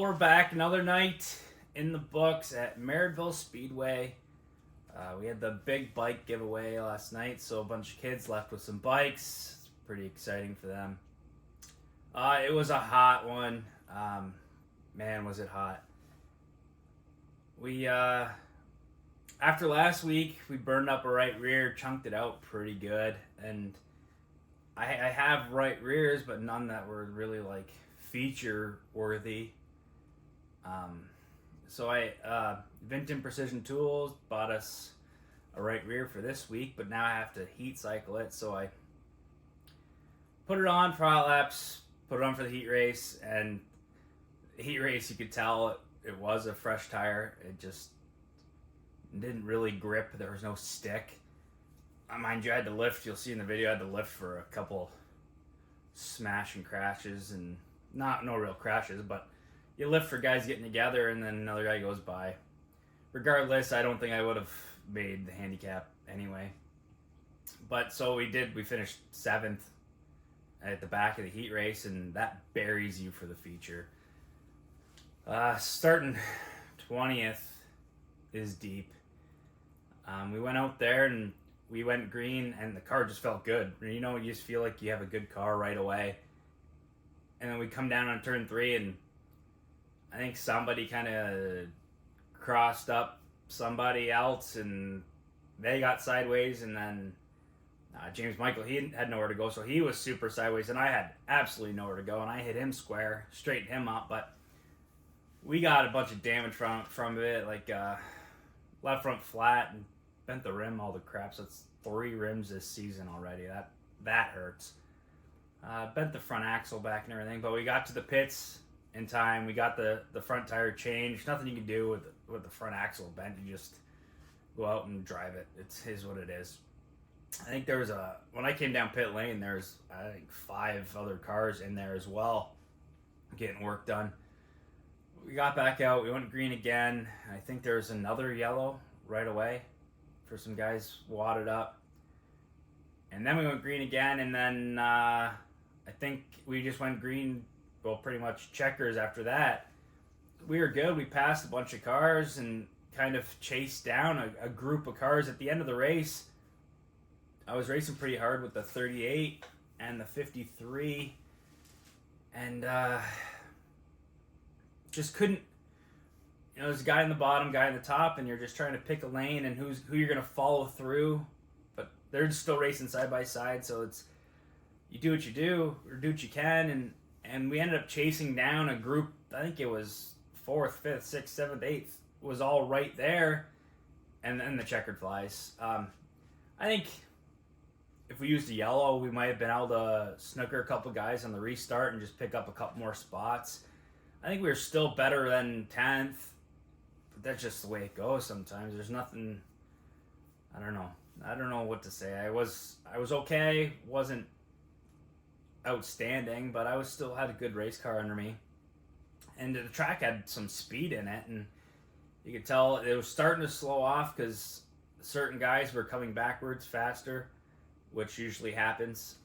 Well, we're back. Another night in the books at Merrittville Speedway. We had the big bike giveaway last night, so a bunch of kids left with some bikes. It's pretty exciting for them. It was a hot one. Man, was it hot. We, after last week, we burned up a right rear, chunked it out pretty good, and I have right rears, but none that were really like feature worthy. So Vinton Precision Tools bought us a right rear for this week, but now I have to heat cycle it. So I put it on for hot laps, put it on for the heat race, and the heat race, you could tell it was a fresh tire. It just didn't really grip. There was no stick. Mind you, I had to lift. You'll see in the video, I had to lift for a couple smash and crashes, and no real crashes, but you lift for guys getting together and then another guy goes by. Regardless, I don't think I would have made the handicap anyway. But so we finished 7th at the back of the heat race, and that buries you for the feature. Starting 20th is deep. We went out there and we went green, and the car just felt good. You know, you just feel like you have a good car right away. And then we come down on turn 3, and I think somebody kind of crossed up somebody else, and they got sideways, and then James Michael, he had nowhere to go, so he was super sideways, and I had absolutely nowhere to go, and I hit him square, straightened him up, but we got a bunch of damage from it, like left front flat, and bent the rim, all the crap, so it's 3 rims this season already. That hurts. Bent the front axle back and everything, but we got to the pits in time. We got the front tire changed. Nothing you can do with the front axle bent. You just go out and drive it. Is what it is. I think there was when I came down pit lane, there's I think 5 other cars in there as well getting work done. We got back out. We went green again. I think there was another yellow right away for some guys wadded up. And then we went green again, and then I think we just went green, well, pretty much checkers after that. We were good. We passed a bunch of cars and kind of chased down a group of cars at the end of the race. I was racing pretty hard with the 38 and the 53, and just couldn't. You know, there's a guy in the bottom, guy in the top, and you're just trying to pick a lane and who you're going to follow through. But they're just still racing side by side, so it's you do what you do or do what you can, and we ended up chasing down a group. I think it was 4th, 5th, 6th, 7th, 8th was all right there, and then the checkered flies. I think if we used a yellow, we might have been able to snooker a couple guys on the restart and just pick up a couple more spots. I think we were still better than 10th, but that's just the way it goes sometimes. There's nothing. I don't know what to say. I was okay. Wasn't outstanding, but I still had a good race car under me, and the track had some speed in it, and you could tell it was starting to slow off because certain guys were coming backwards faster, which usually happens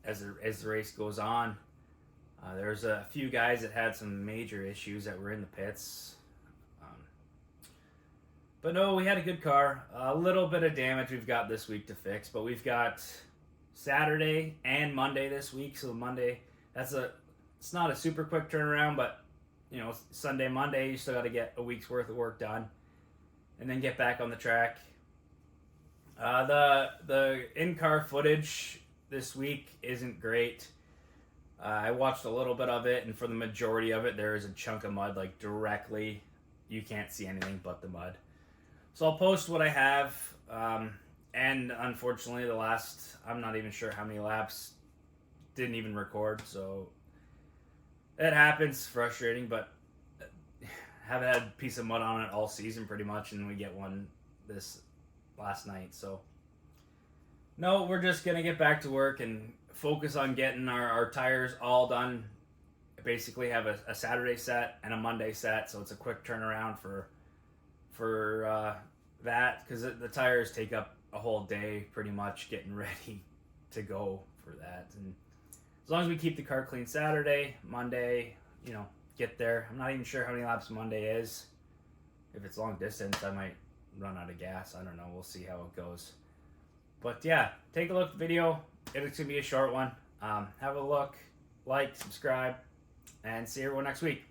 as the race goes on. There's a few guys that had some major issues that were in the pits. But no, we had a good car. A little bit of damage we've got this week to fix, but we've got Saturday and Monday this week. So Monday, it's not a super quick turnaround, but you know, Sunday, Monday, you still got to get a week's worth of work done, and then get back on the track. The in-car footage this week isn't great. I watched a little bit of it, and for the majority of it, there is a chunk of mud like directly. You can't see anything but the mud. So I'll post what I have, and unfortunately I'm not even sure how many laps, didn't even record, so it happens, frustrating, but haven't had a piece of mud on it all season pretty much, and we get one this last night, so no, we're just going to get back to work and focus on getting our tires all done. I basically have a Saturday set and a Monday set, so it's a quick turnaround for that, because the tires take up a whole day pretty much getting ready to go for that. And as long as we keep the car clean Saturday, Monday, you know, get there. I'm not even sure how many laps Monday is. If it's long distance, I might run out of gas. I don't know. We'll see how it goes. But yeah, take a look at the video. It's going to be a short one. Have a look, like, subscribe, and see everyone next week.